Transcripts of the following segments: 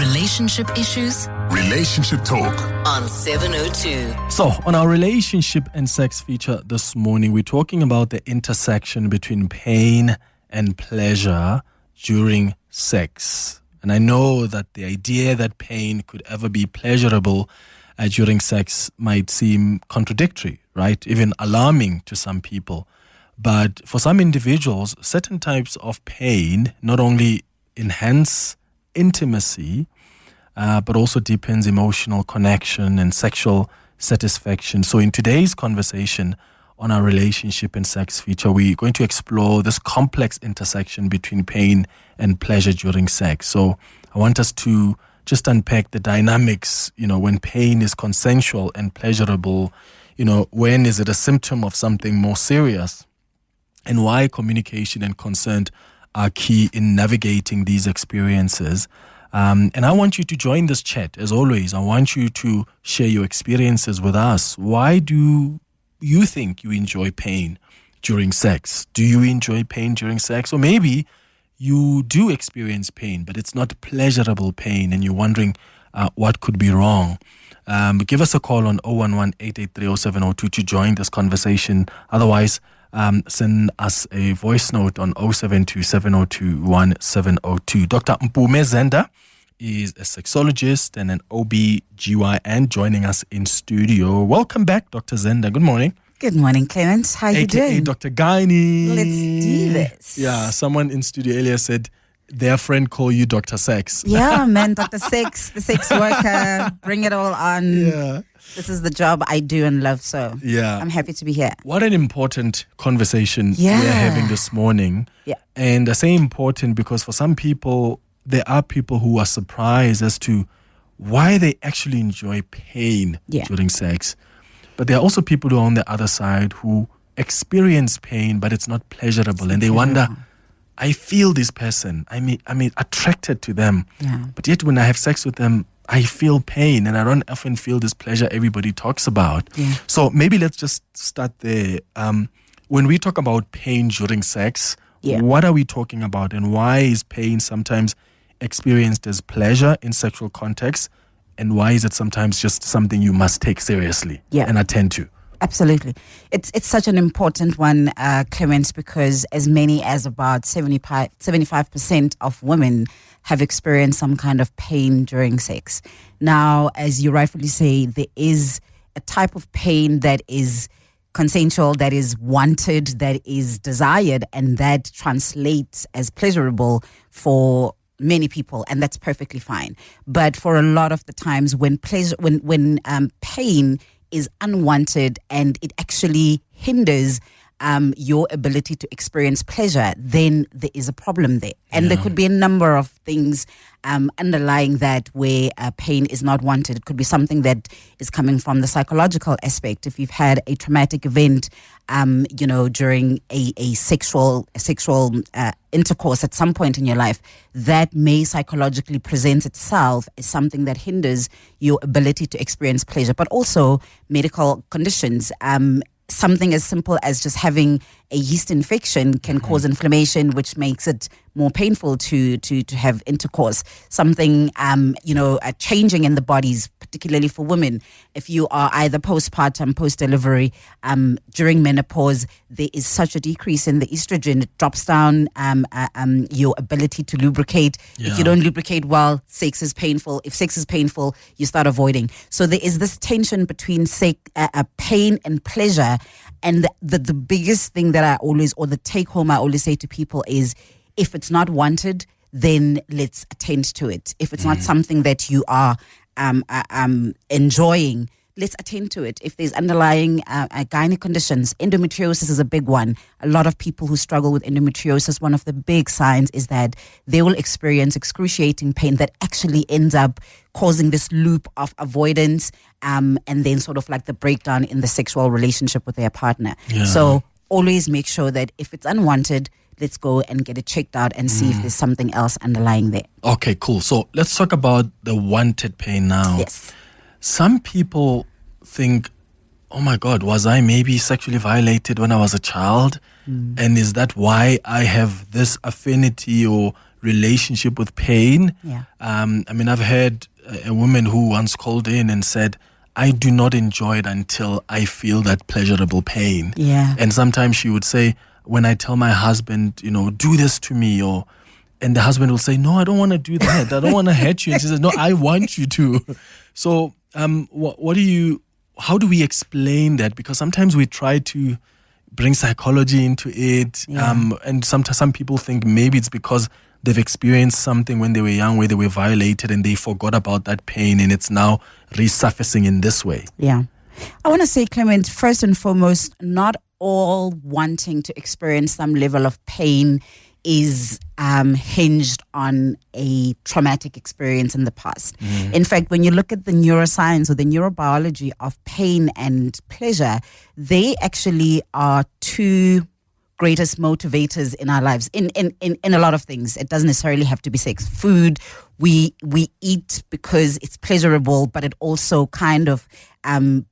relationship issues? Relationship Talk On 702. So, on our relationship and sex feature this morning, we're talking about the intersection between pain and pleasure during sex. And I know that the idea that pain could ever be pleasurable during sex might seem contradictory, right? Even alarming to some people. But for some individuals, certain types of pain not only enhance intimacy, but also deepens emotional connection and sexual satisfaction. So in today's conversation on our relationship and sex feature, we're going to explore this complex intersection between pain and pleasure during sex. So I want us to just unpack the dynamics, when pain is consensual and pleasurable, when is it a symptom of something more serious, and why communication and consent are key in navigating these experiences. And I want you to join this chat. As always, I want you to share your experiences with us. Why do you think you enjoy pain during sex? Do you enjoy pain during sex? Or maybe you do experience pain, but it's not pleasurable pain, and you're wondering what could be wrong. Give us a call on 011-883-0702 to join this conversation. Otherwise, send us a voice note on 072-702-1702. Dr Mpume Zenda is a sexologist and an OBGYN joining us in studio. Welcome back, Dr. Zenda. Good morning. Good morning, Clement. How you doing? Dr. Gynae. Let's do this. Yeah, someone in studio earlier said their friend call you Dr. Sex. Yeah, man, Dr. Sex, the sex worker, bring it all on. Yeah. This is the job I do and love, so yeah, I'm happy to be here. What an important conversation we're having this morning. Yeah. And I say important because for some people, there are people who are surprised as to why they actually enjoy pain during sex. But there are also people who are on the other side who experience pain, but it's not pleasurable. And they wonder, I feel this person. I mean, attracted to them. Yeah. But yet when I have sex with them, I feel pain, and I don't often feel this pleasure everybody talks about. Yeah. So maybe let's just start there. When we talk about pain during sex, what are we talking about, and why is pain sometimes experienced as pleasure in sexual context, and why is it sometimes just something you must take seriously and attend to? Absolutely. It's such an important one, Clement, because as many as about 75% of women have experienced some kind of pain during sex. Now, as you rightfully say, there is a type of pain that is consensual, that is wanted, that is desired, and that translates as pleasurable for many people, and that's perfectly fine. But for a lot of the times when pain is unwanted and it actually hinders your ability to experience pleasure, then there is a problem there. And there could be a number of things underlying that where pain is not wanted. It could be something that is coming from the psychological aspect. If you've had a traumatic event, during a sexual intercourse at some point in your life, that may psychologically present itself as something that hinders your ability to experience pleasure. But also medical conditions. Something as simple as just having a yeast infection can cause inflammation, which makes it more painful to have intercourse. Something, changing in the bodies, particularly for women. If you are either postpartum, post-delivery, during menopause, there is such a decrease in the estrogen. It drops down your ability to lubricate. Yeah. If you don't lubricate well, sex is painful. If sex is painful, you start avoiding. So there is this tension between pain and pleasure. And the biggest thing that the take home I always say to people is, if it's not wanted, then let's attend to it. If it's not something that you are enjoying, let's attend to it. If there's underlying gynae conditions, endometriosis is a big one. A lot of people who struggle with endometriosis, one of the big signs is that they will experience excruciating pain that actually ends up causing this loop of avoidance and then sort of like the breakdown in the sexual relationship with their partner. Yeah. So always make sure that if it's unwanted, let's go and get it checked out and see if there's something else underlying there. Okay, cool. So let's talk about the wanted pain now. Yes. Some people think, oh my God, was I maybe sexually violated when I was a child? And is that why I have this affinity or relationship with pain. Yeah. I mean, I've heard a woman who once called in and said, I do not enjoy it until I feel that pleasurable pain. Yeah. And sometimes she would say, when I tell my husband, do this to me, and the husband will say, no, I don't want to do that. I don't want to hurt you. And she says, no, I want you to. So how do we explain that? Because sometimes we try to bring psychology into it. Yeah. And some people think maybe it's because they've experienced something when they were young where they were violated and they forgot about that pain and it's now resurfacing in this way. Yeah. I want to say, Clement, first and foremost, not all wanting to experience some level of pain is hinged on a traumatic experience in the past. Mm-hmm. In fact, when you look at the neuroscience or the neurobiology of pain and pleasure, they actually are two greatest motivators in our lives in a lot of things. It doesn't necessarily have to be sex. Food, we eat because it's pleasurable, but it also kind of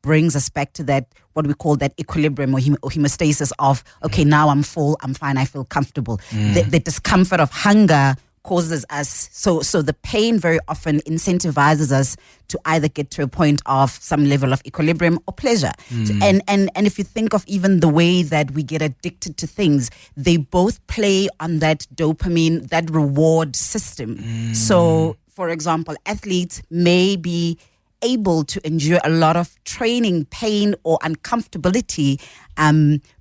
brings us back to that, what we call that equilibrium or homeostasis of, okay, now I'm full, I'm fine, I feel comfortable. The discomfort of hunger causes us, so the pain very often incentivizes us to either get to a point of some level of equilibrium or pleasure. And if you think of even the way that we get addicted to things, they both play on that dopamine, that reward system. So, for example, athletes may be able to endure a lot of training pain or uncomfortability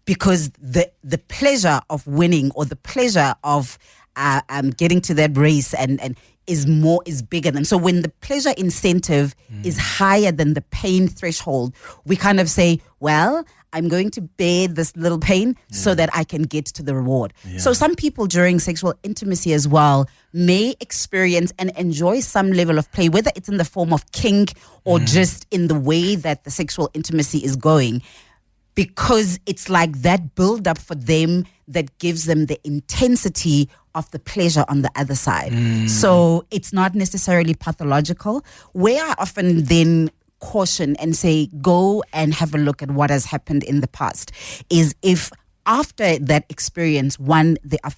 because the pleasure of winning or the pleasure of getting to that race and is bigger than. So when the pleasure incentive is higher than the pain threshold, we kind of say, well, I'm going to bear this little pain so that I can get to the reward. Yeah. So some people during sexual intimacy as well may experience and enjoy some level of play, whether it's in the form of kink or just in the way that the sexual intimacy is going, because it's like that build up for them that gives them the intensity of the pleasure on the other side. So it's not necessarily pathological. Where I often then caution and say, go and have a look at what has happened in the past, is if after that experience, one, there are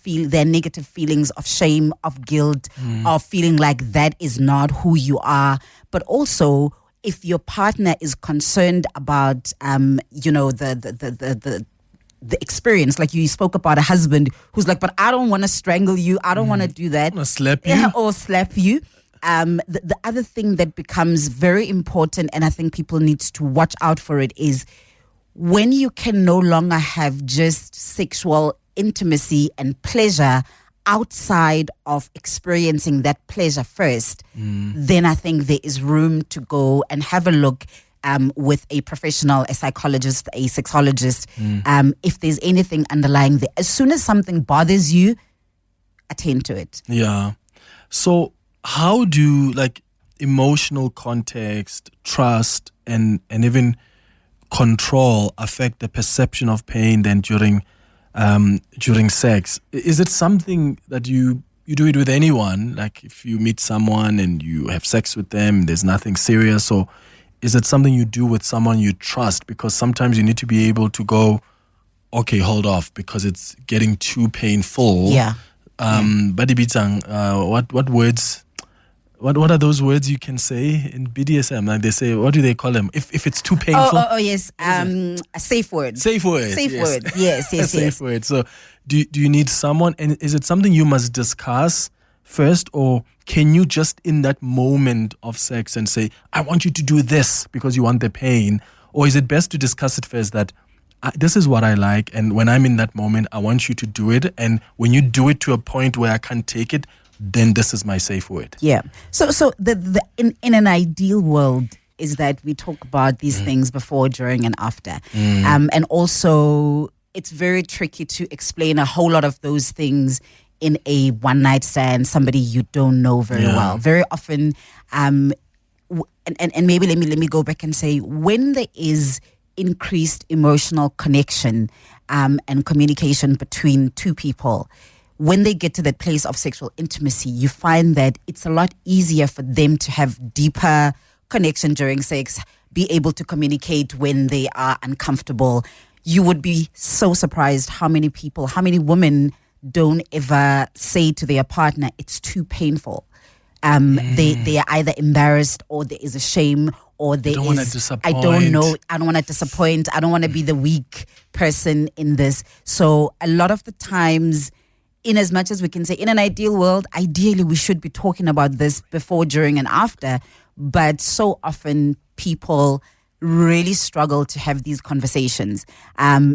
negative feelings of shame, of guilt, of feeling like that is not who you are, but also if your partner is concerned about, the experience, like you spoke about a husband who's like, but I don't want to strangle you, I don't want to do that, I want to slap you, or slap you. The other thing that becomes very important, and I think people need to watch out for it, is when you can no longer have just sexual intimacy and pleasure outside of experiencing that pleasure first, then I think there is room to go and have a look with a professional, a psychologist, a sexologist, if there's anything underlying there. As soon as something bothers you, attend to it. Yeah. So how do emotional context, trust, and even control affect the perception of pain then during sex? Is it something that you do it with anyone? Like if you meet someone and you have sex with them, there's nothing serious, or is it something you do with someone you trust? Because sometimes you need to be able to go, okay, hold off because it's getting too painful. Yeah. Badibitang, what words? What are those words you can say in BDSM? Like they say, what do they call them? If it's too painful. Oh yes. A safe word. Safe word. Safe word. Yes. Safe word. So do you need someone, and is it something you must discuss first, or can you just in that moment of sex and say, I want you to do this because you want the pain? Or is it best to discuss it first, that this is what I like, and when I'm in that moment, I want you to do it, and when you do it to a point where I can't take it, then this is my safe word. Yeah. So the in an ideal world is that we talk about these things before, during, and after. And also it's very tricky to explain a whole lot of those things in a one-night stand, somebody you don't know very well. Very often, and maybe let me go back and say, when there is increased emotional connection and communication between two people, when they get to that place of sexual intimacy, you find that it's a lot easier for them to have deeper connection during sex, be able to communicate when they are uncomfortable. You would be so surprised how many women don't ever say to their partner, it's too painful. They are either embarrassed, or there is a shame, or there don't wanna is, disappoint. I don't know, I don't want to disappoint, I don't want to be the weak person in this. So a lot of the times, in as much as we can say, in an ideal world, ideally we should be talking about this before, during, and after. But so often people really struggle to have these conversations.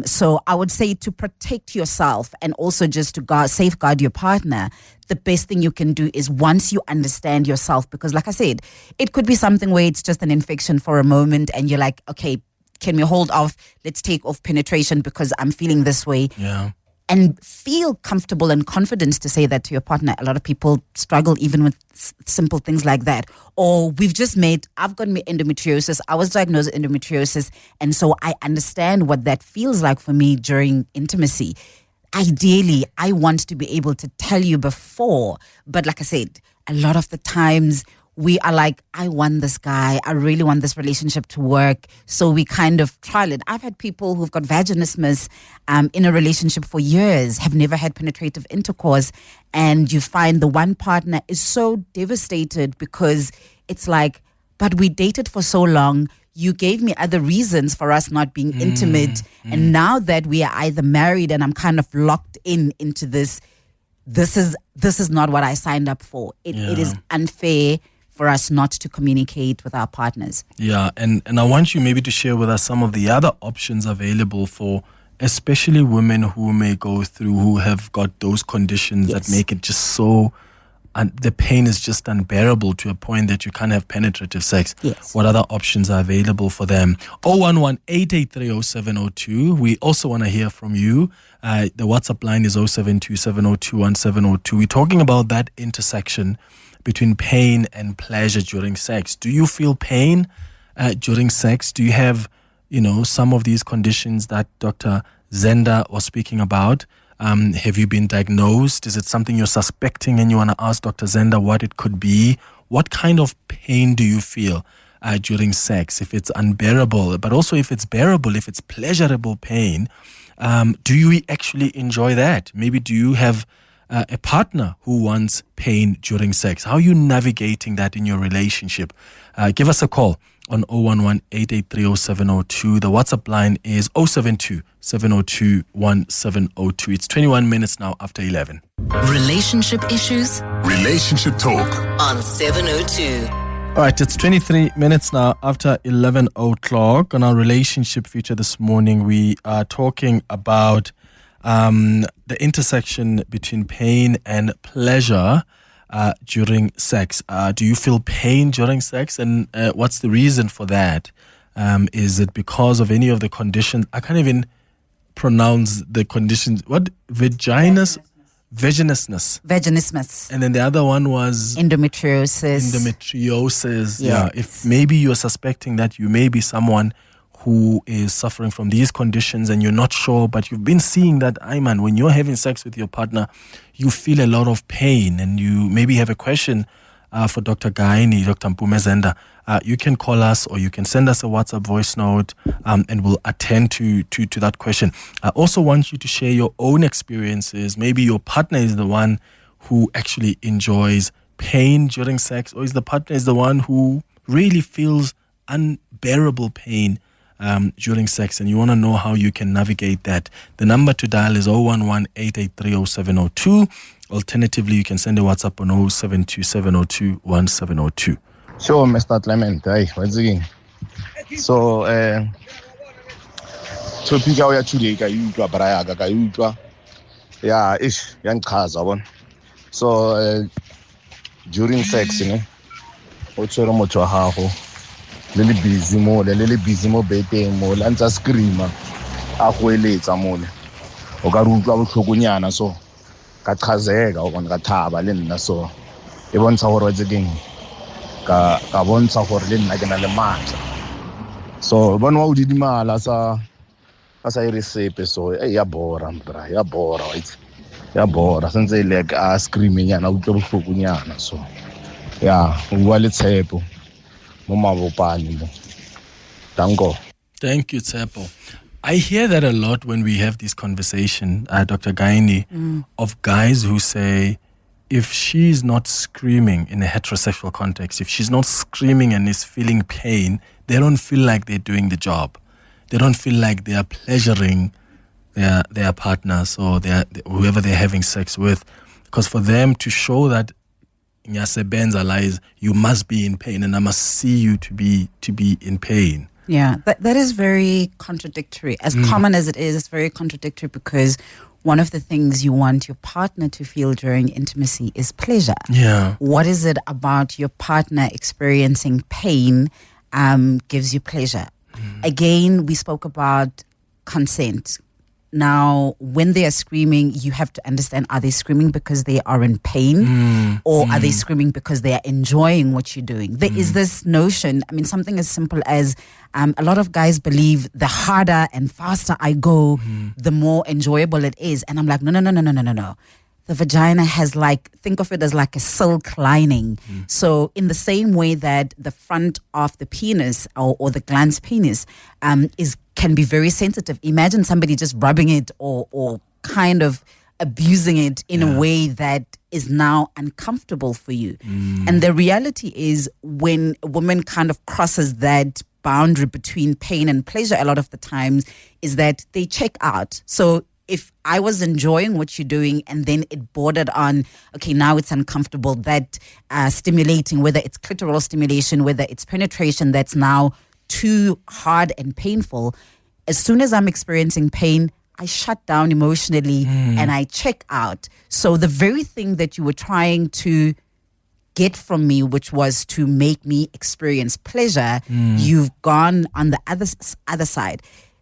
So I would say, to protect yourself and also just to safeguard your partner, the best thing you can do is, once you understand yourself, because like I said, it could be something where it's just an infection for a moment and you're like, okay, can we hold off? Let's take off penetration because I'm feeling this way. Yeah. And feel comfortable and confident to say that to your partner. A lot of people struggle even with simple things like that. Or I've got endometriosis. I was diagnosed with endometriosis. And so I understand what that feels like for me during intimacy. Ideally, I want to be able to tell you before. But like I said, a lot of the times we are like, I want this guy. I really want this relationship to work. So we kind of trial it. I've had people who've got vaginismus in a relationship for years, have never had penetrative intercourse. And you find the one partner is so devastated because it's like, but we dated for so long. You gave me other reasons for us not being intimate. And now that we are either married and I'm kind of locked into this is not what I signed up for. It is unfair for us not to communicate with our partners. Yeah, and I want you maybe to share with us some of the other options available for especially women who may go through, who have got those conditions that make it just so, and the pain is just unbearable to a point that you can't have penetrative sex. Yes. What other options are available for them? 011-883-0702. We also want to hear from you. The WhatsApp line is 072-702-1702. We're talking about that intersection between pain and pleasure during sex. Do you feel pain during sex? Do you have, some of these conditions that Dr. Zenda was speaking about? Have you been diagnosed? Is it something you're suspecting and you want to ask Dr. Zenda what it could be? What kind of pain do you feel during sex? If it's unbearable, but also if it's bearable, if it's pleasurable pain, do you actually enjoy that? Maybe do you have a partner who wants pain during sex? How are you navigating that in your relationship? Give us a call on 011-883-0702. The WhatsApp line is 072-702-1702. It's 21 minutes now after 11. Relationship issues Relationship talk. on 702. All right, it's 23 minutes now after 11 o'clock. On our relationship feature this morning, we are talking about the intersection between pain and pleasure during sex. Do you feel pain during sex? And what's the reason for that? Is it because of any of the conditions? I can't even pronounce the conditions. What? Vaginismus. And then the other one was endometriosis. Yeah. If maybe you're suspecting that you may be someone who is suffering from these conditions and you're not sure, but you've been seeing that, when you're having sex with your partner, you feel a lot of pain, and you maybe have a question for Dr. Mpume Zenda, you can call us or you can send us a WhatsApp voice note, and we'll attend to that question. I also want you to share your own experiences. Maybe your partner is the one who actually enjoys pain during sex, or is the partner is the one who really feels unbearable pain during sex, and you want to know how you can navigate that. The number to dial is 011-883-0702. Alternatively, you can send a WhatsApp on 072-702-1702. Sure, Mr. Clement. Hey, what's again? So, topic ya today ka utlwa braya ka utlwa. Yeah, ish, yangichaza bona. So, during sex, o tshwere motho wa gago le le busy mo beteng mo la ntsa screama a go eletsa mo le o ka re utlwa botlhokonyana, so ka chazeka o bona ka thaba le nna, so e bontsha gore wa tseng ka bontsha gore le nna ke na le matla, so bona wa o didimala sa e recipe, so ya bora mbra ya bora sentse ile ka screaming yana o utlwa botlhokonyana, so ya o bua le tshepo. Thank Thank you, Tsepo. I hear that a lot when we have this conversation, Dr. Gaini, of guys who say, if she's not screaming in a heterosexual context, if she's not screaming and is feeling pain, they don't feel like they're doing the job. They don't feel like they are pleasuring their partners or whoever they're having sex with. Because for them to show that Nyasebenza lies, you must be in pain, and I must see you to be in pain. Yeah, that is very contradictory. As common as it is, it's very contradictory because one of the things you want your partner to feel during intimacy is pleasure. Yeah. What is it about your partner experiencing pain gives you pleasure? Again, we spoke about consent. Now, when they are screaming, you have to understand, are they screaming because they are in pain or are they screaming because they are enjoying what you're doing? There is this notion, I mean, something as simple as a lot of guys believe the harder and faster I go, the more enjoyable it is. And I'm like, no. The vagina has think of it as like a silk lining. So in the same way that the front of the penis or the glans penis can be very sensitive. Imagine somebody just rubbing it or kind of abusing it in a way that is now uncomfortable for you. And the reality is when a woman kind of crosses that boundary between pain and pleasure a lot of the times is that they check out. So if I was enjoying what you're doing and then it bordered on, okay, now it's uncomfortable, that stimulating, whether it's clitoral stimulation, whether it's penetration that's now too hard and painful, as soon as I'm experiencing pain, I shut down emotionally and I check out. So the very thing that you were trying to get from me, which was to make me experience pleasure, you've gone on the other side.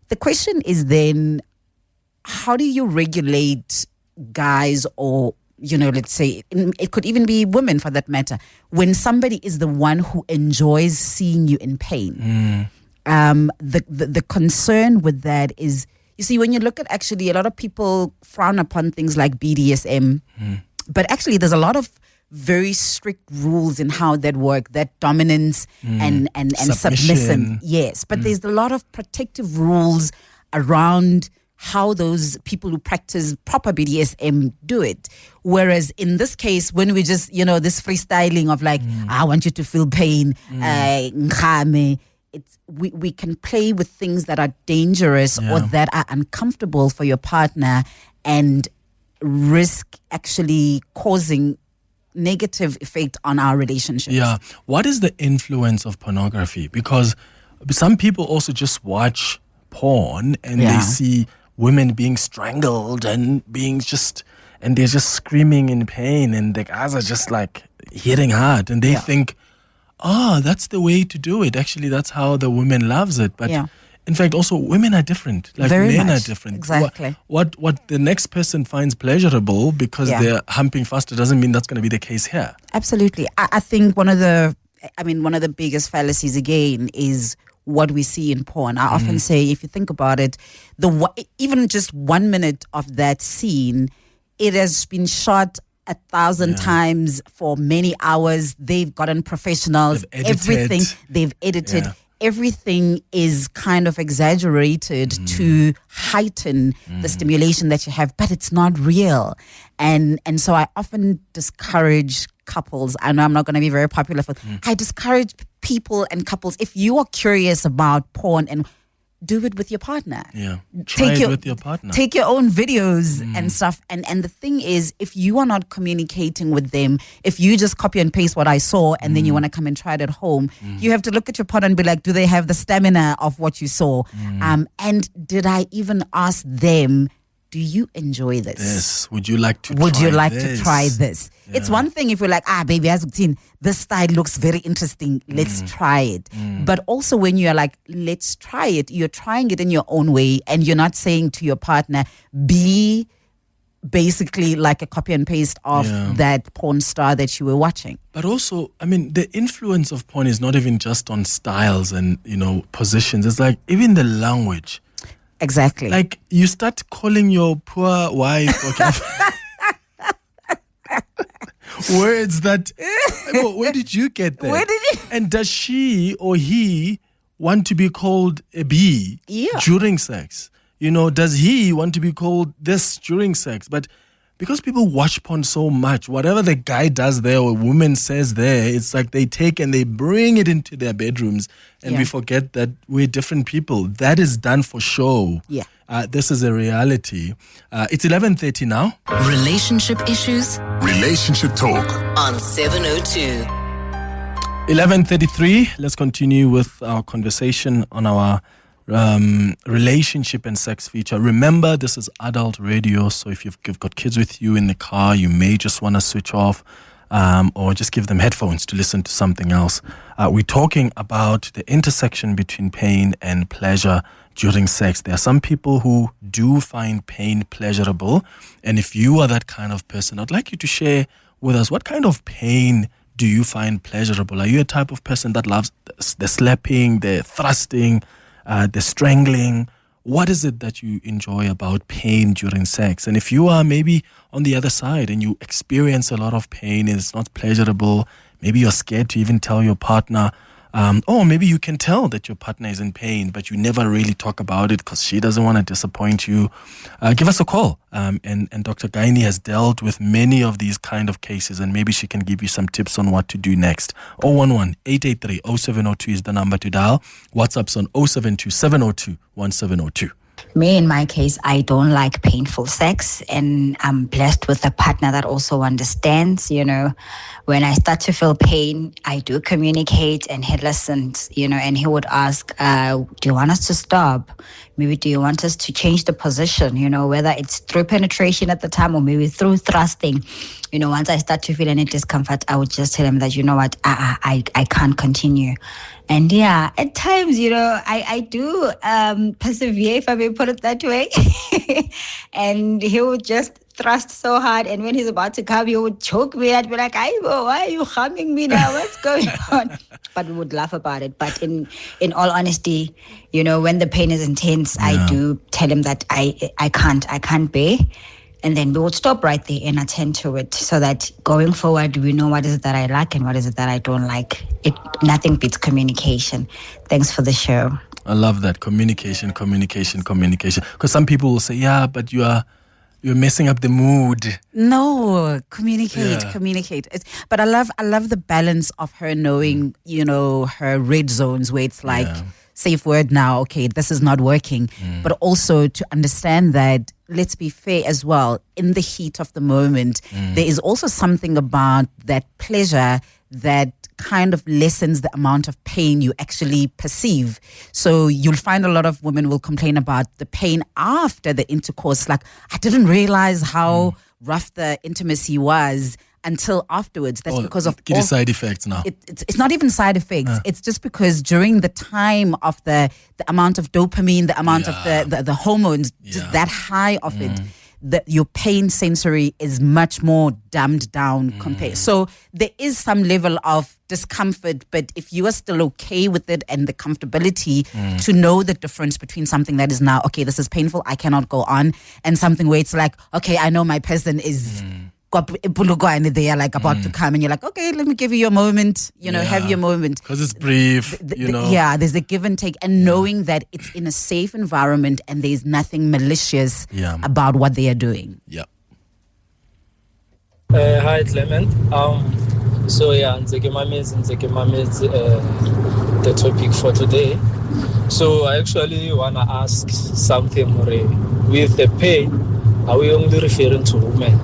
The question is then, how do you regulate guys or, let's say, it could even be women for that matter, when somebody is the one who enjoys seeing you in pain? The concern with that is, you see, when you look at actually, a lot of people frown upon things like BDSM, but actually there's a lot of very strict rules in how that work, that dominance and submissive. Yes, but there's a lot of protective rules around how those people who practice proper BDSM do it. Whereas in this case, when we just, this freestyling of I want you to feel pain, we can play with things that are dangerous or that are uncomfortable for your partner and risk actually causing negative effect on our relationships. Yeah. What is the influence of pornography? Because some people also just watch porn and they see women being strangled and and they're just screaming in pain and the guys are just hitting hard and they think, that's the way to do it. Actually, that's how the woman loves it. But in fact, also women are different. Very men much. are different. Exactly. What the next person finds pleasurable because they're humping faster doesn't mean that's going to be the case here. Absolutely. I think one of the biggest fallacies again is what we see in porn. I often say, if you think about it, even just 1 minute of that scene, it has been shot 1,000 times for many hours. They've gotten professionals. Everything they've edited. Yeah. Everything is kind of exaggerated to heighten the stimulation that you have, but it's not real. And so I often discourage couples. I know I'm not going to be very popular I discourage people and couples, if you are curious about porn, and do it with your partner. Yeah. Try it with your partner. Take your own videos and stuff. And the thing is, if you are not communicating with them, if you just copy and paste what I saw and then you want to come and try it at home, you have to look at your partner and be like, do they have the stamina of what you saw? And did I even ask them, do you enjoy this? Yes. Would you like to try this? Yeah. It's one thing if you're like, baby, as you've seen, this style looks very interesting. Let's try it. But also when you're like, let's try it, you're trying it in your own way and you're not saying to your partner, be basically like a copy and paste of that porn star that you were watching. But also, I mean, the influence of porn is not even just on styles and, positions. It's like even the language. Exactly. Like you start calling your poor wife words that, where did you get that? Where did you? And does she or he want to be called a B during sex? You know, does he want to be called this during sex? But because people watch porn so much, whatever the guy does there or woman says there, it's like they take and they bring it into their bedrooms, and we forget that we're different people. That is done for show. Yeah. This is a reality. It's 11:30 now. Relationship issues Relationship Talk. on 702. 11:33. Let's continue with our conversation on our relationship and sex feature. Remember, this is adult radio, so if you've got kids with you in the car, you may just want to switch off or just give them headphones to listen to something else. We're talking about the intersection between pain and pleasure during sex. There are some people who do find pain pleasurable, and if you are that kind of person, I'd like you to share with us, what kind of pain do you find pleasurable? Are you a type of person that loves the slapping, the thrusting, the strangling? What is it that you enjoy about pain during sex? And if you are maybe on the other side and you experience a lot of pain and it's not pleasurable, maybe you're scared to even tell your partner, or maybe you can tell that your partner is in pain, but you never really talk about it because she doesn't want to disappoint you. Give us a call. And Dr. Gaini has dealt with many of these kind of cases, and maybe she can give you some tips on what to do next. 011-883-0702 is the number to dial. WhatsApp's on 072-702-1702. Me, in my case, I don't like painful sex, and I'm blessed with a partner that also understands. You know, when I start to feel pain, I do communicate, and he listens, you know, and he would ask, do you want us to stop? Maybe do you want us to change the position, you know, whether it's through penetration at the time or maybe through thrusting. You know, once I start to feel any discomfort, I would just tell him that, you know what, I can't continue. And yeah, at times, you know, I do persevere, if I may put it that way. And he would just thrust so hard. And when he's about to come, he would choke me. I'd be like, Aibo, why are you harming me now? What's going on? But we would laugh about it. But in all honesty, you know, when the pain is intense, I do tell him that I can't bear. And then we would stop right there and attend to it so that going forward, we know what is it that I like and what is it that I don't like. Nothing beats communication. Thanks for the show. I love that. Communication. Because some people will say, yeah, but you're messing up the mood. No, communicate. But I love the balance of her knowing, you know, her red zones where it's like, safe word now, okay, this is not working. But also to understand that, let's be fair as well, in the heat of the moment, there is also something about that pleasure that kind of lessens the amount of pain you actually perceive. So you'll find a lot of women will complain about the pain after the intercourse. Like, I didn't realize how rough the intimacy was until afterwards. That's because of all side effects now. It's not even side effects. It's just because during the time of the amount of dopamine, the amount of the hormones, just that high of it, your pain sensory is much more dumbed down compared. So there is some level of discomfort, but if you are still okay with it and the comfortability to know the difference between something that is now, okay, this is painful, I cannot go on, and something where it's like, okay, I know my person is and they are like about to come, and you're like, okay, let me give you your moment, you know, have your moment. Because it's brief, you know. Yeah, there's a give and take, and knowing that it's in a safe environment and there's nothing malicious about what they are doing. Yeah. Hi, Clement. So yeah, the topic for today. So I actually want to ask something, with the pain, are we only referring to women?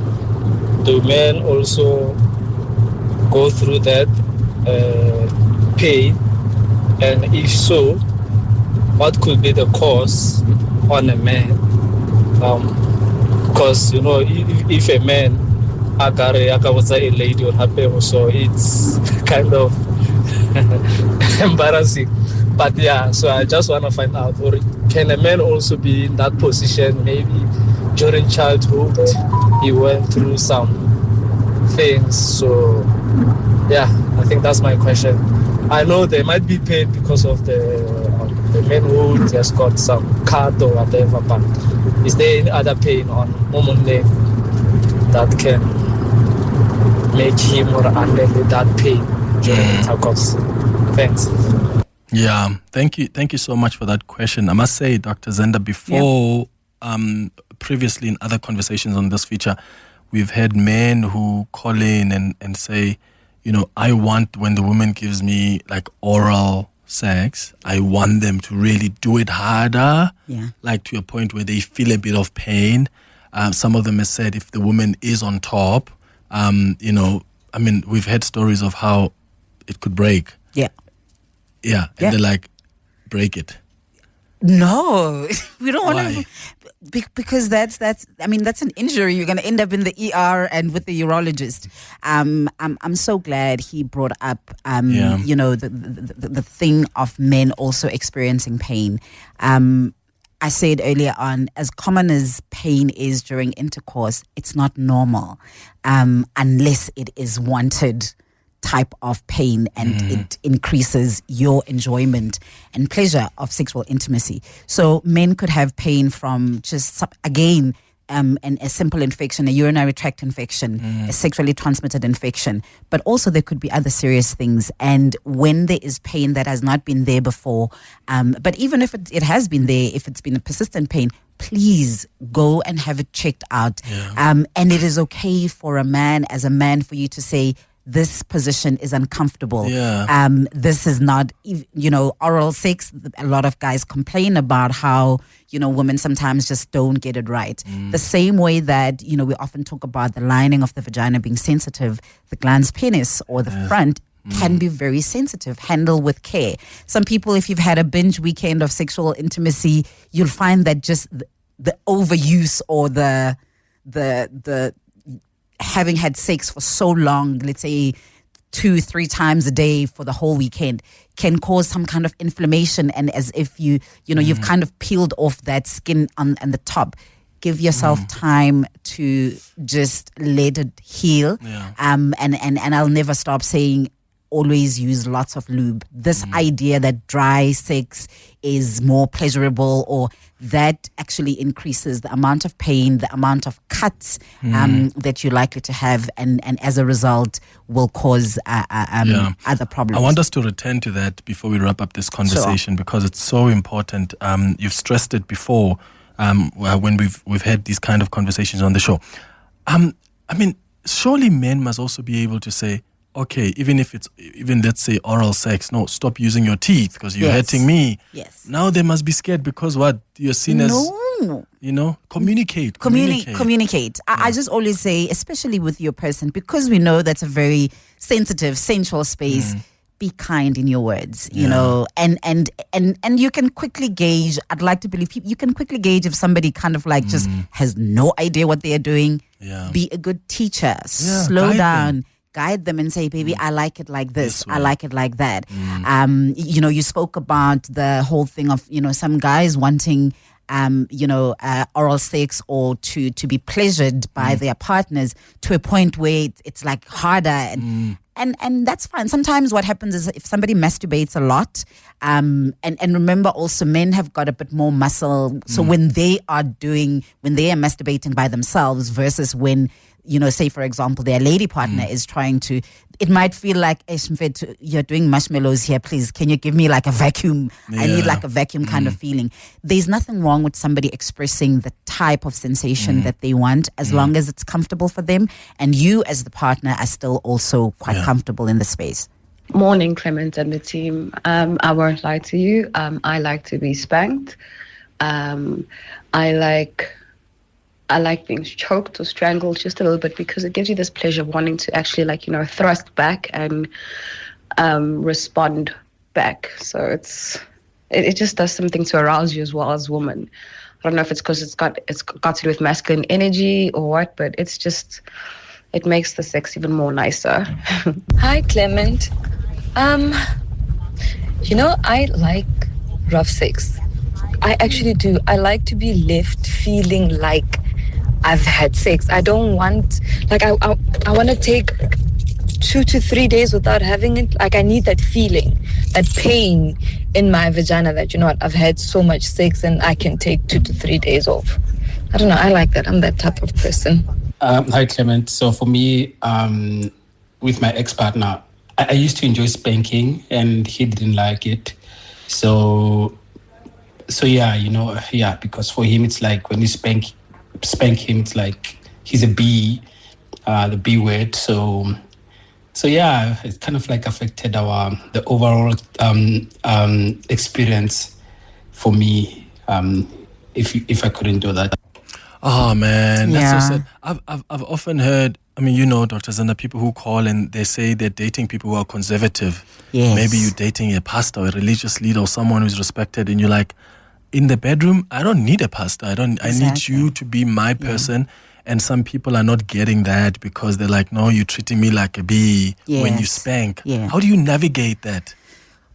Do men also go through that pain? And if so, what could be the cause on a man? Because, you know, if a man was a lady or happy, so it's kind of embarrassing. But yeah, so I just want to find out, or can a man also be in that position? Maybe during childhood he went through some things. So yeah, I think that's my question. I know there might be pain because of the man who just got some cut or whatever, but is there any other pain on woman that can make him or handle that pain during intercourse? Thanks. Yeah, thank you so much for that question. I must say, Dr. Zenda, before, previously in other conversations on this feature, we've had men who call in and say, I want, when the woman gives me like oral sex, I want them to really do it harder, like to a point where they feel a bit of pain. Some of them have said if the woman is on top, we've had stories of how it could break. Yeah, and they're like, break it. No, we don't want to, because that's an injury. You're going to end up in the ER and with the urologist. I'm so glad he brought up, the thing of men also experiencing pain. I said earlier on, as common as pain is during intercourse, it's not normal unless it is wanted type of pain, and it increases your enjoyment and pleasure of sexual intimacy. So men could have pain from just, again, a simple infection, a urinary tract infection, a sexually transmitted infection, but also there could be other serious things. And when there is pain that has not been there before, but even if it has been there, if it's been a persistent pain, please go and have it checked out. And it is okay for a man, as a man, for you to say, this position is uncomfortable. This is not, oral sex. A lot of guys complain about how, women sometimes just don't get it right. The same way that, we often talk about the lining of the vagina being sensitive, the glans penis or the front can be very sensitive. Handle with care. Some people, if you've had a binge weekend of sexual intimacy, you'll find that just the overuse or the having had sex for so long, let's say 2-3 times a day for the whole weekend, can cause some kind of inflammation, and as if you've kind of peeled off that skin on the top. Give yourself time to just let it heal. And I'll never stop saying, always use lots of lube. This idea that dry sex is more pleasurable, or that actually increases the amount of pain, the amount of cuts that you're likely to have, and as a result will cause other problems. I want us to return to that before we wrap up this conversation, because it's so important. You've stressed it before when we've had these kind of conversations on the show. Surely men must also be able to say, okay, even let's say oral sex, no, stop using your teeth because you're hurting me. Yes. Now they must be scared because what? You're seen as, communicate. I just always say, especially with your person, because we know that's a very sensitive, sensual space, be kind in your words, you know, and you can quickly gauge, I'd like to believe you can quickly gauge if somebody kind of like just has no idea what they're doing. Be a good teacher. Slow down. Guide them and say, baby, I like it like this. I like it like that. You spoke about the whole thing of, some guys wanting, oral sex or to be pleasured by their partners to a point where it's like harder and that's fine. Sometimes what happens is if somebody masturbates a lot, and remember also men have got a bit more muscle. So when they are masturbating by themselves versus when, say for example, their lady partner is trying to, it might feel like, you're doing marshmallows here, please, can you give me like a vacuum? I need like a vacuum kind of feeling. There's nothing wrong with somebody expressing the type of sensation that they want, as long as it's comfortable for them, and you as the partner are still also quite comfortable in the space. Morning, Clement and the team. I won't lie to you. I like to be spanked. I like being choked or strangled just a little bit, because it gives you this pleasure of wanting to actually thrust back and respond back. So it just does something to arouse you as well as woman. I don't know if it's because it's got to do with masculine energy or what, but it makes the sex even more nicer. Hi, Clement. I like rough sex. I actually do. I like to be left feeling like I've had sex. I don't want, I want to take 2 to 3 days without having it. Like, I need that feeling, that pain in my vagina that, I've had so much sex and I can take 2 to 3 days off. I don't know. I like that. I'm that type of person. Hi, Clement. So for me, with my ex-partner, I used to enjoy spanking and he didn't like it. So yeah, because for him it's like when you spank him, it's like he's a B, the B word. So yeah, it's kind of like affected the overall experience for me. If I couldn't do that. Oh man, that's Yeah. so sad. I've often heard. I mean, Dr. Zenda, people who call and they say they're dating people who are conservative. Yes. Maybe you're dating a pastor or a religious leader or someone who's respected, and you're like, in the bedroom, I don't need a pastor. I need Exactly. you to be my person. And some people are not getting that because they're like, no, you're treating me like a bee when you Yes. spank. Yeah. How do you navigate that?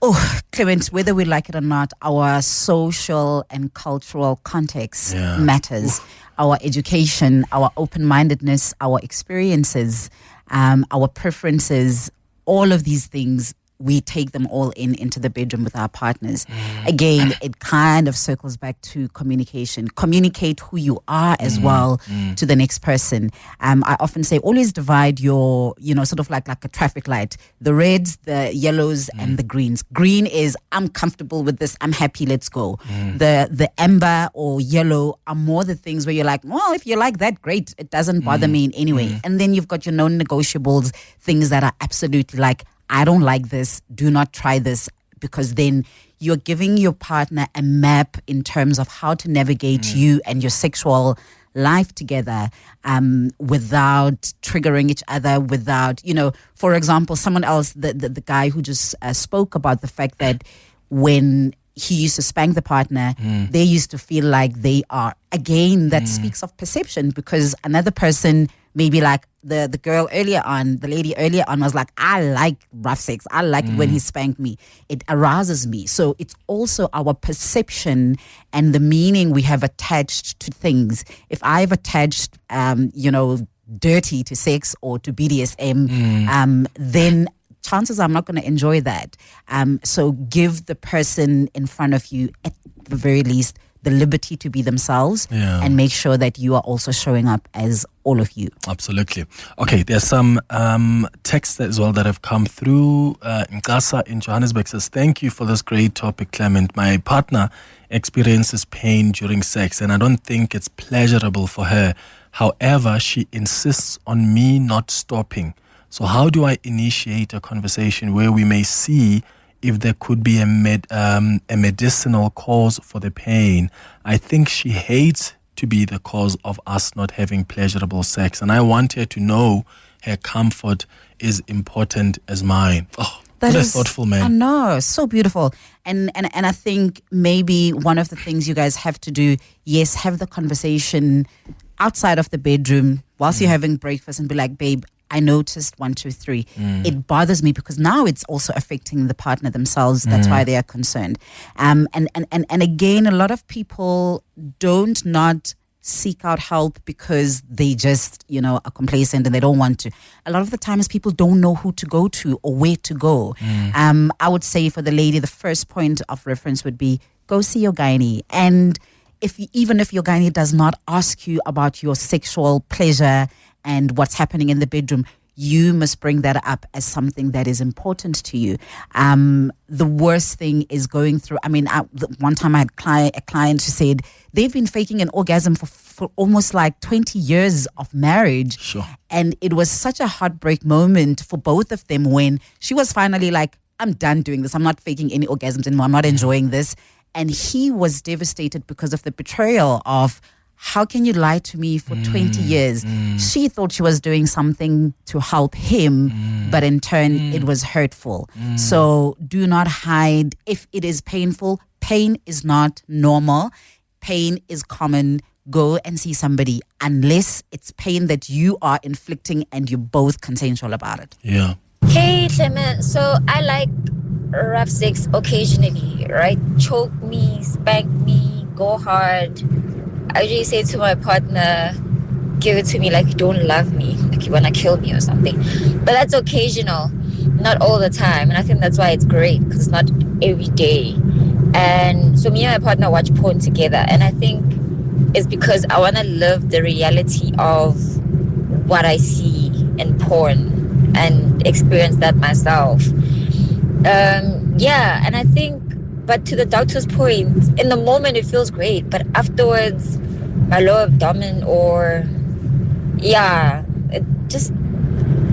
Oh, Clement, whether we like it or not, our social and cultural context Yeah. matters. Our education, our open-mindedness, our experiences, our preferences, all of these things, we take them all into the bedroom with our partners. Again, it kind of circles back to communication. Communicate who you are as well to the next person. I often say always divide your, sort of like a traffic light. The reds, the yellows, and the greens. Green is, I'm comfortable with this, I'm happy, let's go. The amber or yellow are more the things where you're like, well, if you like that, great. It doesn't bother me in any way. And then you've got your non-negotiables, things that are absolutely like, I don't like this, do not try this, because then you're giving your partner a map in terms of how to navigate you and your sexual life together without triggering each other, without, for example, someone else, the guy who just spoke about the fact that when he used to spank the partner, they used to feel like they are, again, that speaks of perception, because another person, maybe like the girl earlier on, the lady earlier on was like, I like rough sex. I like it when he spanked me. It arouses me. So it's also our perception and the meaning we have attached to things. If I've attached, dirty to sex or to BDSM, then chances are I'm not going to enjoy that. So give the person in front of you, at the very least, the liberty to be themselves and make sure that you are also showing up as all of you. Absolutely. Okay, there's some texts as well that have come through. Nkasa in Johannesburg says, thank you for this great topic, Clement. My partner experiences pain during sex and I don't think it's pleasurable for her. However, she insists on me not stopping. So how do I initiate a conversation where we may see if there could be a medicinal cause for the pain? I think she hates to be the cause of us not having pleasurable sex, and I want her to know her comfort is important as mine. Oh, that is thoughtful, man. I know, so beautiful. And I think maybe one of the things you guys have to do, yes, have the conversation outside of the bedroom whilst you're having breakfast and be like, babe, I noticed 1, 2, 3. It bothers me because now it's also affecting the partner themselves. That's why they are concerned. And again, a lot of people don't not seek out help because they just, are complacent and they don't want to. A lot of the times people don't know who to go to or where to go. I would say for the lady, the first point of reference would be go see your gynae. And even if your gynae does not ask you about your sexual pleasure and what's happening in the bedroom, you must bring that up as something that is important to you. The worst thing is going through, one time I had a client who said they've been faking an orgasm for almost like 20 years of marriage. Sure. And it was such a heartbreak moment for both of them when she was finally like, I'm done doing this. I'm not faking any orgasms anymore. I'm not enjoying this. And he was devastated because of the betrayal of, how can you lie to me for 20 years? She thought she was doing something to help him, but in turn, it was hurtful. So do not hide. If it is painful, pain is not normal. Pain is common. Go and see somebody, unless it's pain that you are inflicting and you're both consensual about it. Yeah. Hey, Clement. So I like rough sex occasionally, right? Choke me, spank me, go hard. I usually say to my partner, give it to me like you don't love me, like you want to kill me or something. But that's occasional, not all the time. And I think that's why it's great, because it's not every day. And so me and my partner watch porn together. And I think it's because I want to live the reality of what I see in porn and experience that myself. And I think But to the doctor's point, in the moment it feels great, but afterwards, my lower abdomen it just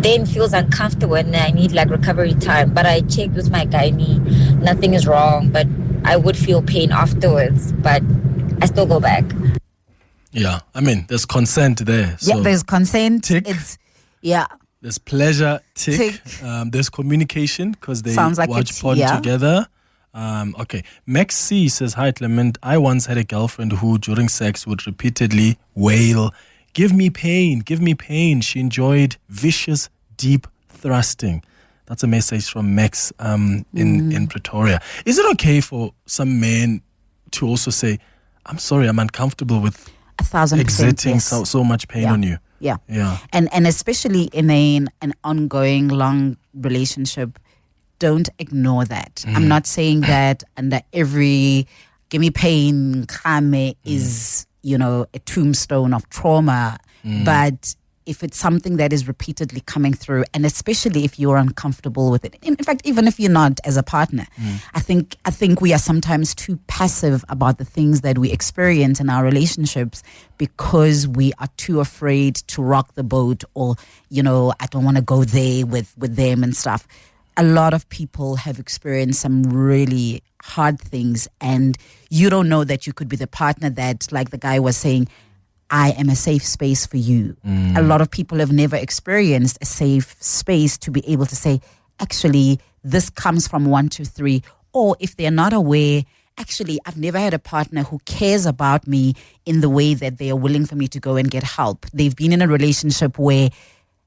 then feels uncomfortable and I need like recovery time. But I checked with my gynae, nothing is wrong, but I would feel pain afterwards, but I still go back. Yeah, I mean, there's consent there. So there's consent. Tick. There's pleasure. Tick. There's communication because they watch porn together. Okay. Max C says, hi, Clement. I once had a girlfriend who, during sex, would repeatedly wail, give me pain, give me pain. She enjoyed vicious, deep thrusting. That's a message from Max in Pretoria. Is it okay for some men to also say, I'm sorry, I'm uncomfortable with 1,000% exerting so much pain on you? Yeah. And especially in an ongoing long relationship, don't ignore that. I'm not saying that under every give me pain, kame is, a tombstone of trauma. But if it's something that is repeatedly coming through, and especially if you're uncomfortable with it, in fact, even if you're not as a partner, I think we are sometimes too passive about the things that we experience in our relationships because we are too afraid to rock the boat, or, I don't want to go there with them and stuff. A lot of people have experienced some really hard things, and you don't know that you could be the partner that, like the guy was saying, I am a safe space for you. A lot of people have never experienced a safe space to be able to say, actually, this comes from 1, 2, 3. Or if they're not aware, actually, I've never had a partner who cares about me in the way that they are willing for me to go and get help. They've been in a relationship where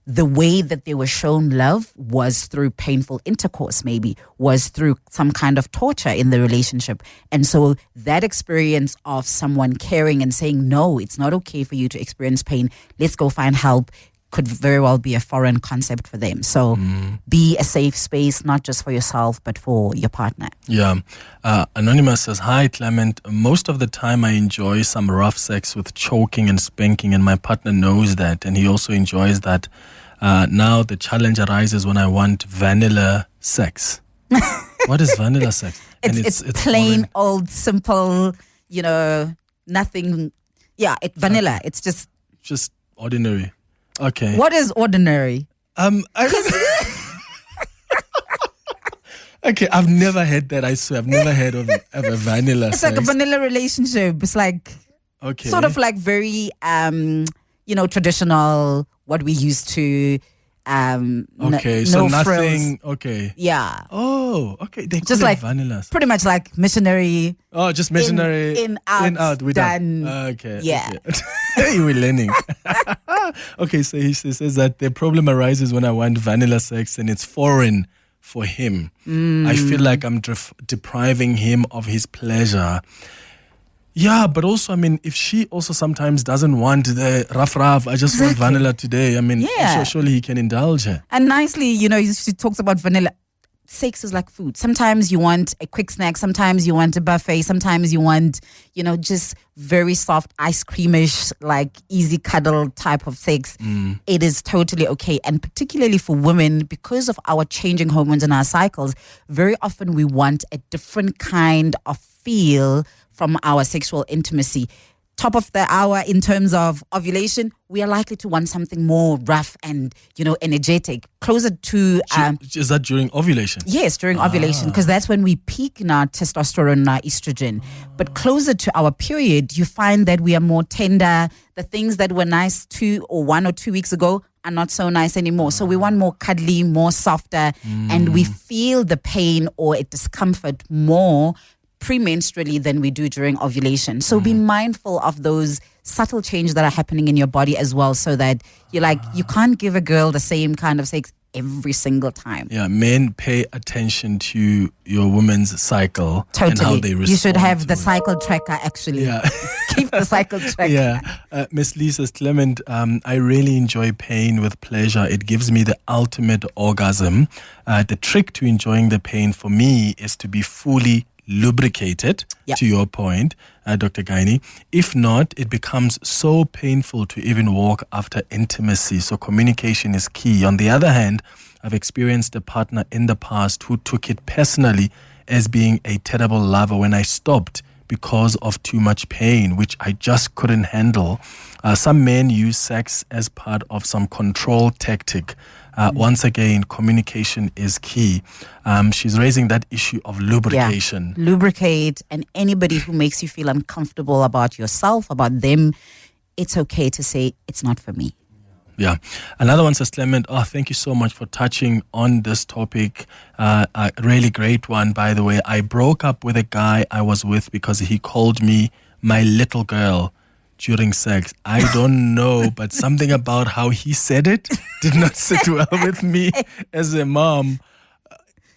the way that they were shown love was through painful intercourse, maybe, was through some kind of torture in the relationship. And so that experience of someone caring and saying, no, it's not okay for you to experience pain, let's go find help, could very well be a foreign concept for them. So be a safe space, not just for yourself, but for your partner. Yeah. Anonymous says, hi, Clement. Most of the time I enjoy some rough sex with choking and spanking, and my partner knows that, and he also enjoys that. Now the challenge arises when I want vanilla sex. What is vanilla sex? It's plain, old, simple, nothing. Yeah, vanilla. It's just ordinary. Okay. What is ordinary? Okay, I've never had that. I swear, I've never heard of a vanilla. It's sex. Like a vanilla relationship. It's like sort of like very traditional. What we used to. Okay, so nothing. Frills. Okay. Yeah. Oh, okay. They just call like it vanilla. Pretty much like missionary. Oh, just missionary. In out. We're done. Okay. Yeah. Okay. We're learning. Okay, so he says that the problem arises when I want vanilla sex and it's foreign for him. I feel like I'm depriving him of his pleasure. Yeah, but also, I mean, if she also sometimes doesn't want the rough, I just want vanilla today. I mean, surely he can indulge her. And nicely, she talks about vanilla. Sex is like food. Sometimes you want a quick snack. Sometimes you want a buffet. Sometimes you want, just very soft, ice creamish, like easy cuddle type of sex. It is totally okay. And particularly for women, because of our changing hormones in our cycles, very often we want a different kind of feel from our sexual intimacy. Top of the hour in terms of ovulation, we are likely to want something more rough and, energetic. Closer to... is that during ovulation? Yes, during ovulation, because that's when we peak in our testosterone and our estrogen. But closer to our period, you find that we are more tender. The things that were nice 1 or 2 weeks ago are not so nice anymore. So we want more cuddly, more softer, and we feel the pain or a discomfort more premenstrually than we do during ovulation. So be mindful of those subtle changes that are happening in your body as well, so that you can't give a girl the same kind of sex every single time. Yeah, men, pay attention to your woman's cycle. Totally. And how they respond. You should have the cycle tracker, actually. Yeah. Keep the cycle tracker. Yeah. Miss Lee says, Clement, I really enjoy pain with pleasure. It gives me the ultimate orgasm. The trick to enjoying the pain for me is to be fully lubricated, to your point, Dr. Gynae. If not, it becomes so painful to even walk after intimacy. So communication is key. On the other hand, I've experienced a partner in the past who took it personally as being a terrible lover when I stopped because of too much pain, which I just couldn't handle. Some men use sex as part of some control tactic. Once again, communication is key. She's raising that issue of lubrication. Yeah. Lubricate, and anybody who makes you feel uncomfortable about yourself, about them, it's okay to say, it's not for me. Yeah. Another one says, Clement, thank you so much for touching on this topic. A really great one, by the way. I broke up with a guy I was with because he called me my little girl during sex. I don't know, but something about how he said it did not sit well with me as a mom.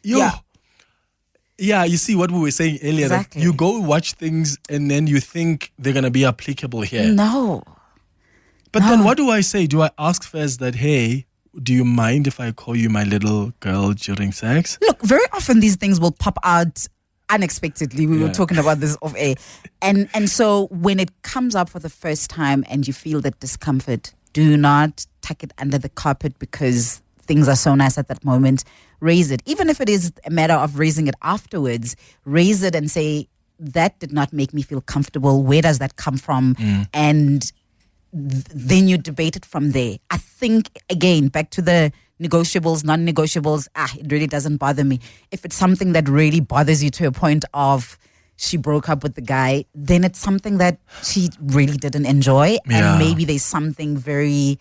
Yeah, you see what we were saying earlier. Exactly. That you go watch things and then you think they're going to be applicable here. No. But then what do I say? Do I ask first that, hey, do you mind if I call you my little girl during sex? Look, very often these things will pop out unexpectedly. We were talking about this off air. And so when it comes up for the first time and you feel that discomfort, do not tuck it under the carpet because things are so nice at that moment. Raise it. Even if it is a matter of raising it afterwards, raise it and say, that did not make me feel comfortable. Where does that come from? And then you debate it from there. I think, again, back to the negotiables, non-negotiables, it really doesn't bother me. If it's something that really bothers you to a point of she broke up with the guy, then it's something that she really didn't enjoy. And maybe there's something very...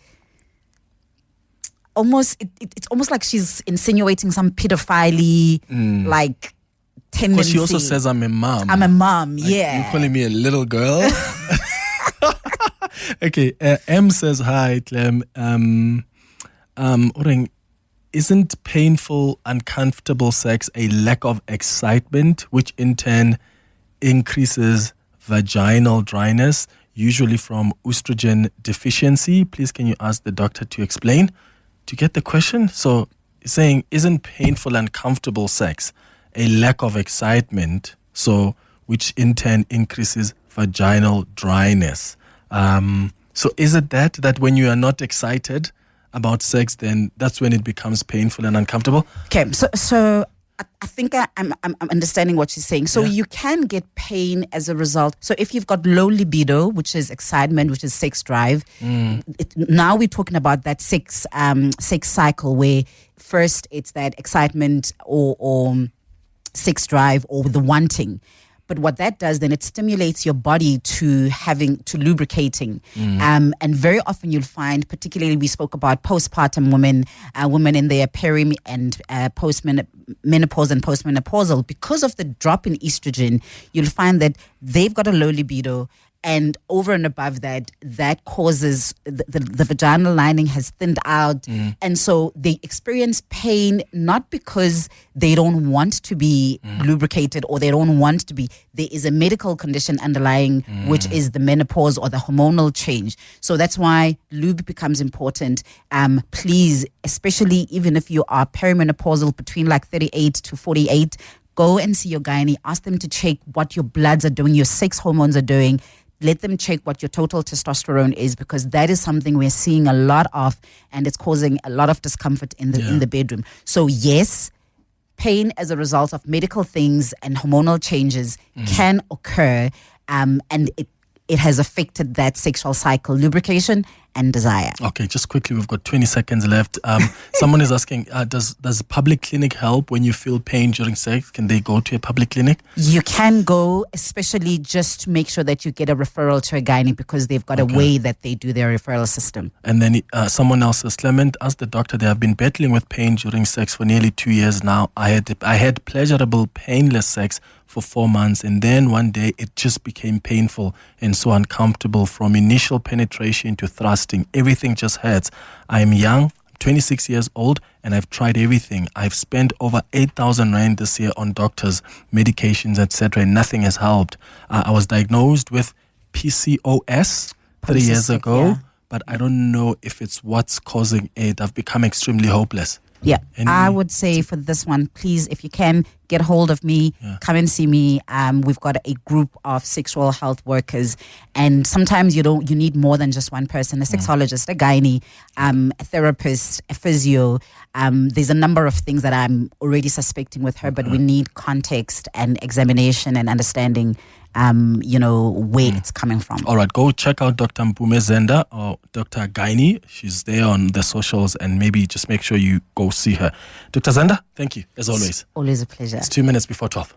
It's almost like she's insinuating some pedophile like tendency. Because she also says I'm a mom. I'm a mom, like, yeah. You're calling me a little girl? Okay, M says, hi, Clem. Isn't painful, uncomfortable sex a lack of excitement, which in turn increases vaginal dryness, usually from estrogen deficiency? Please, can you ask the doctor to explain? Do you get the question? So, saying, isn't painful, uncomfortable sex a lack of excitement, so which in turn increases vaginal dryness? So is it that when you are not excited about sex, then that's when it becomes painful and uncomfortable? Okay, so I think I'm understanding what she's saying. So you can get pain as a result. So if you've got low libido, which is excitement, which is sex drive, now we're talking about that sex cycle where first it's that excitement or sex drive or the wanting. But what that does, then it stimulates your body to lubricating. And very often you'll find, particularly we spoke about postpartum women, women in their peri and post-menopause and postmenopausal, because of the drop in estrogen, you'll find that they've got a low libido. And over and above that, that causes the vaginal lining has thinned out. And so they experience pain, not because they don't want to be lubricated or they don't want to be. There is a medical condition underlying, which is the menopause or the hormonal change. So that's why lube becomes important. Please, especially even if you are perimenopausal between like 38 to 48, go and see your gynae. Ask them to check what your bloods are doing, your sex hormones are doing. Let them check what your total testosterone is, because that is something we're seeing a lot of, and it's causing a lot of discomfort in the bedroom. So yes, pain as a result of medical things and hormonal changes can occur, and it has affected that sexual cycle, lubrication and desire. Okay, just quickly, we've got 20 seconds left. Someone is asking, does a public clinic help when you feel pain during sex? Can they go to a public clinic? You can go, especially just to make sure that you get a referral to a gynae, because they've got a way that they do their referral system. And then someone else says, Clement, ask the doctor, they have been battling with pain during sex for nearly 2 years now. I had pleasurable, painless sex for 4 months, and then one day it just became painful and so uncomfortable from initial penetration to thrusting. Everything just hurts. I am young, 26 years old, and I've tried everything. I've spent over 8,000 Rand this year on doctors, medications, etc., and nothing has helped. I was diagnosed with PCOS 3 years ago, but I don't know if it's what's causing it. I've become extremely hopeless. Yeah, I would say for this one, please, if you can, get hold of me, come and see me. We've got a group of sexual health workers, and sometimes you need more than just one person, a sexologist, a gynae, a therapist, a physio. There's a number of things that I'm already suspecting with her, but we need context and examination and understanding where it's coming from. All right, go check out Dr Mpume Zenda or Dr Gynae. She's there on the socials, and maybe just make sure you go see her. Dr Zenda, thank you, as always. Always a pleasure. It's 2 minutes before 12.